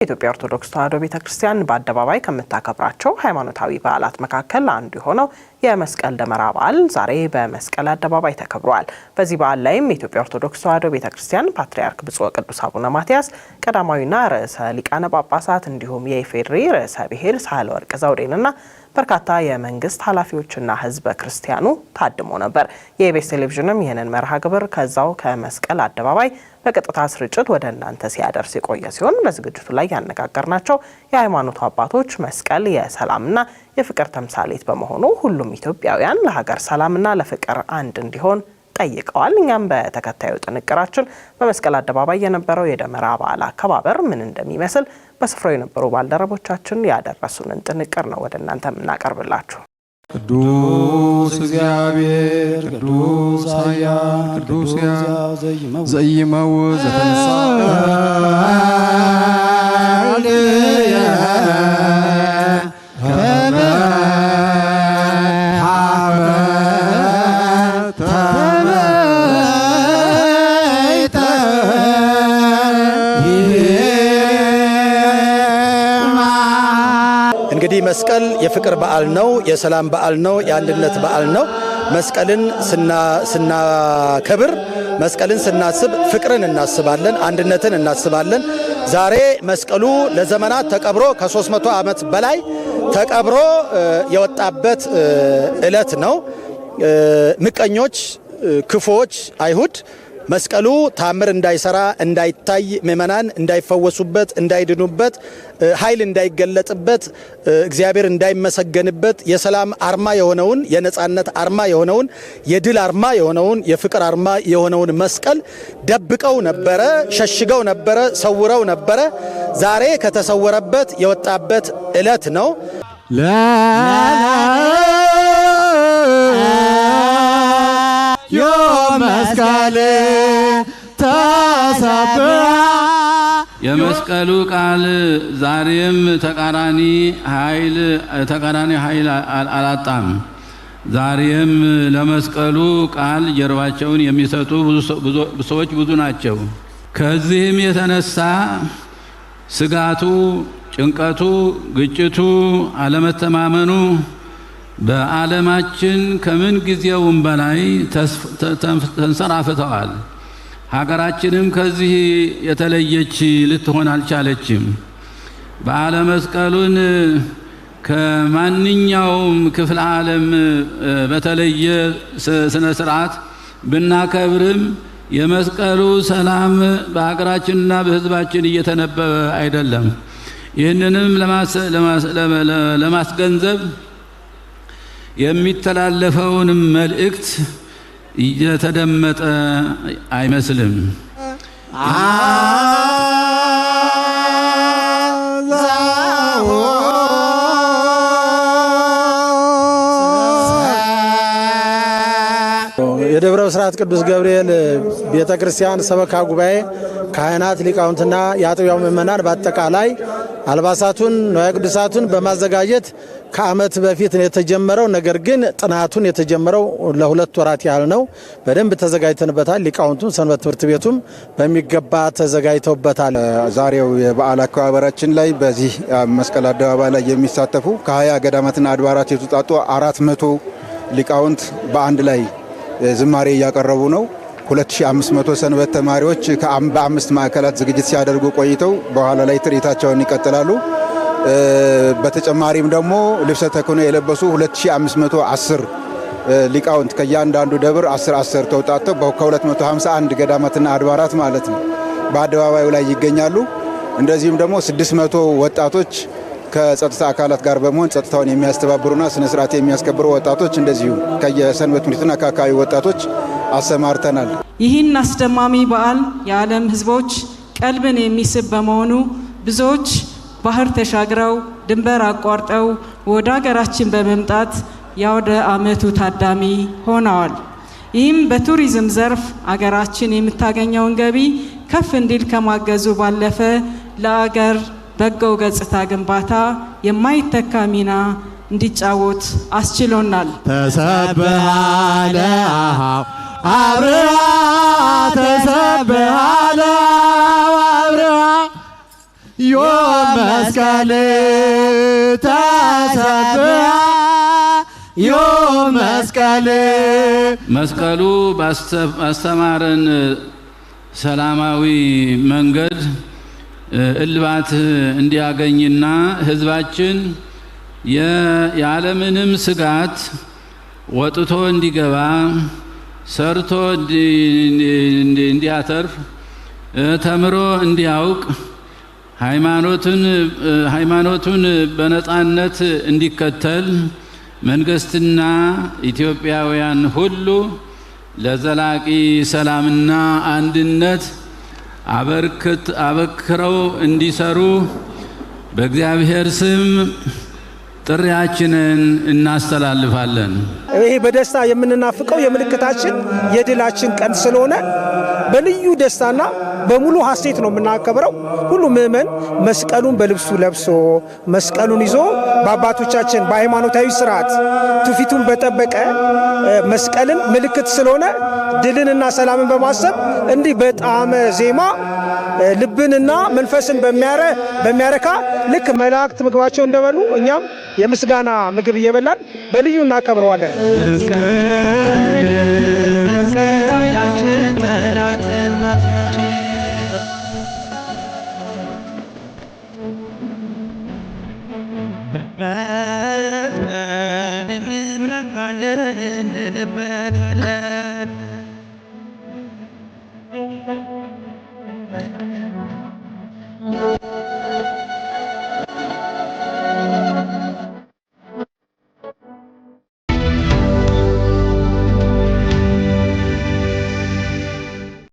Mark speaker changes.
Speaker 1: የኢትዮጵያ ኦርቶዶክስ ተዋሕዶ ቤተክርስቲያን በአደባባይ ከምታከብራቸው ሃይማኖታዊ በዓላት መካከል አንዱ የሆነው የመስቀል ደመራ በዓል ዛሬ በመስቀል አደባባይ ተከብሯል። በዚህ በዓል ላይም የኢትዮጵያ ኦርቶዶክስ ተዋሕዶ ቤተክርስቲያን ፓትርያርክ ብፁዕ ወቅዱስ አቡነ ማትያስ ቀዳማዊና ርዕሰ ሊቃነ ጳጳሳት እንዲሁም የኢፌዴሪ ርዕሰ ብሔር ሳህለወርቅ ዘውዴንና በርካታ የመንግስት ኃላፊዎችና ህዝበ ክርስቲያኑ ታድሞ ነበር። የኢቢኤስ ቴሌቪዥንም ይህንን መርሃ ግብር ከዛው ከመስቀል አደባባይ በቀጥታ ስርጭት ወደ እናንተ ሲያደርስ የቆየ ሲሆን በዝግጅቱ ላይ ያነጋገርናቸው የሃይማኖቱ አባቶች መስቀል የሰላምና የፍቅር ተምሳሌት በመሆኑ ሁሉም ኢትዮጵያውያን ለሀገር ሰላምና ለፍቅር አንድ እንዲሆን ጠይቀዋል። እኛም በተከታዩ ጥንቅራችን በመስቀል አደባባይ የነበረው የደመራ በዓል አከባበር ምን እንደሚመስል በስፍራው የነበሩ ባልደረቦቻችን ያደረሱንን ጥንቅር ነው ወደ እናንተ የምናቀርብላችሁ።
Speaker 2: ቅዱስ እግዚአብሔር ቅዱስ ኃያል ቅዱስ ዘይመውት ዘተንሳ
Speaker 3: እንግዲህ መስቀል የፍቅር በዓል ነው፣ የሰላም በዓል ነው፣ የአንድነት በዓል ነው። መስቀልን ስናከብር መስቀልን ስናስብ ፍቅርን እናስባለን፣ አንድነትን እናስባለን። ዛሬ መስቀሉ ለዘመናት ተቀብሮ ከ300 ዓመት በላይ ተቀብሮ የወጣበት ዕለት ነው። ምቀኞች፣ ክፉዎች አይሁድ መስቀሉ ታምር እንዳይሰራ እንዳይታይ ምእመናን እንዳይፈወሱበት እንዳይድኑበት ኃይል እንዳይገለጥበት እግዚአብሔር እንዳይመሰገንበት የሰላም አርማ የሆነውን የነጻነት አርማ የሆነውን የድል አርማ የሆነውን የፍቅር አርማ የሆነውን መስቀል ደብቀው ነበረ፣ ሸሽገው ነበረ፣ ሰውረው ነበረ። ዛሬ ከተሰወረበት የወጣበት ዕለት ነው።
Speaker 2: መስቀል ተሰብራ
Speaker 4: የመስቀሉ ቃል ዛሬም ተቃራኒ ኃይል አላጣም። ዛሬም ለመስቀሉ ቃል ጀርባቸውን የሚሰጡ ሰዎች ብዙ ናቸው። ከዚህም የተነሳ ስጋቱ፣ ጭንቀቱ፣ ግጭቱ፣ አለመተማመኑ በዓለማችን ከምን ጊዜውም በላይ ተንሰራፍተዋል። ሀገራችንም ከዚህ የተለየች ልትሆን አልቻለችም። በዓለ መስቀሉን ከማንኛውም ክፍለ ዓለም በተለየ ስነ ስርዓት ብናከብርም የመስቀሉ ሰላም በሀገራችንና በሕዝባችን እየተነበበ አይደለም። ይህንንም ለማስገንዘብ የሚተላለፈውን መልእክት እየተደመጠ አይመስልም።
Speaker 3: የደብረ ብስራት ቅዱስ ገብርኤል ቤተክርስቲያን ሰበካ ጉባኤ ካህናት፣ ሊቃውንትና የአጥቢያው ምእመናን በአጠቃላይ አልባሳቱን ንዋየ ቅዱሳቱን በማዘጋጀት ከዓመት በፊት ነው የተጀመረው። ነገር ግን ጥናቱን የተጀመረው ለ2 ወራት ያህል ነው። በደንብ ተዘጋጅተንበታል። ሊቃውንቱም ሰንበት ትምህርት ቤቱም በሚገባ ተዘጋጅተውበታል።
Speaker 2: ዛሬው የበዓል አከባበራችን ላይ በዚህ መስቀል አደባባይ ላይ የሚሳተፉ ከ20 ገዳማትና አድባራት የተውጣጡ 400 ሊቃውንት በአንድ ላይ ዝማሬ እያቀረቡ ነው። 2500 ሰንበት ተማሪዎች በ5 ማዕከላት ዝግጅት ሲያደርጉ ቆይተው በኋላ ላይ ትርኢታቸውን ይቀጥላሉ። በተጨማሪም ደግሞ ልብሰ ተክህኖ የለበሱ 2510 ሊቃውንት ከእያንዳንዱ ደብር 10 ተውጣጥተው ከ251 ገዳማትና አድባራት ማለት ነው በአደባባዩ ላይ ይገኛሉ። እንደዚሁም ደግሞ 600 ወጣቶች ከጸጥታ አካላት ጋር በመሆን ጸጥታውን የሚያስተባብሩና ስነ ስርዓት የሚያስከብሩ ወጣቶች እንደዚሁ ከየሰንበት ትምህርትና ከአካባቢ ወጣቶች አሰማርተናል።
Speaker 5: ይህን አስደማሚ በዓል የዓለም ሕዝቦች ቀልብን የሚስብ በመሆኑ ብዙዎች ባህር ተሻግረው ድንበር አቋርጠው ወደ ሀገራችን በመምጣት የአውደ ዓመቱ ታዳሚ ሆነዋል። ይህም በቱሪዝም ዘርፍ አገራችን የምታገኘውን ገቢ ከፍ እንዲል ከማገዙ ባለፈ ለአገር በጎ ገጽታ ግንባታ የማይተካ ሚና እንዲጫወት አስችሎናል።
Speaker 2: ተሰብሐ አብርሃ ተሰብሐ አብርሃ
Speaker 6: መስቀል ታሰብያ ዮም መስቀል
Speaker 4: መስቀሉ ባስተማረን ሰላማዊ መንገድ እልባት እንዲያገኝና ሕዝባችን ያለምንም ስጋት ወጥቶ እንዲገባ ሰርቶ እንዲያተርፍ ተምሮ እንዲያውቅ ሃይማኖቱን በነጻነት እንዲከተል መንግስትና ኢትዮጵያውያን ሁሉ ለዘላቂ ሰላምና አንድነት አበክረው እንዲሰሩ በእግዚአብሔር ስም ጥሪያችንን እናስተላልፋለን።
Speaker 7: ይሄ በደስታ የምንናፍቀው የምልክታችን የድላችን ቀን ስለሆነ በልዩ ደስታና በሙሉ ሐሴት ነው የምናከብረው። ሁሉ ምእመን መስቀሉን በልብሱ ለብሶ መስቀሉን ይዞ በአባቶቻችን በሃይማኖታዊ ስርዓት ትውፊቱን በጠበቀ መስቀልን ምልክት ስለሆነ ድልንና ሰላምን በማሰብ እንዲህ በጣም ዜማ ልብንና መንፈስን በሚያረካ ልክ መላእክት ምግባቸው እንደበሉ እኛም የምስጋና ምግብ እየበላን በልዩ እናከብረዋለን።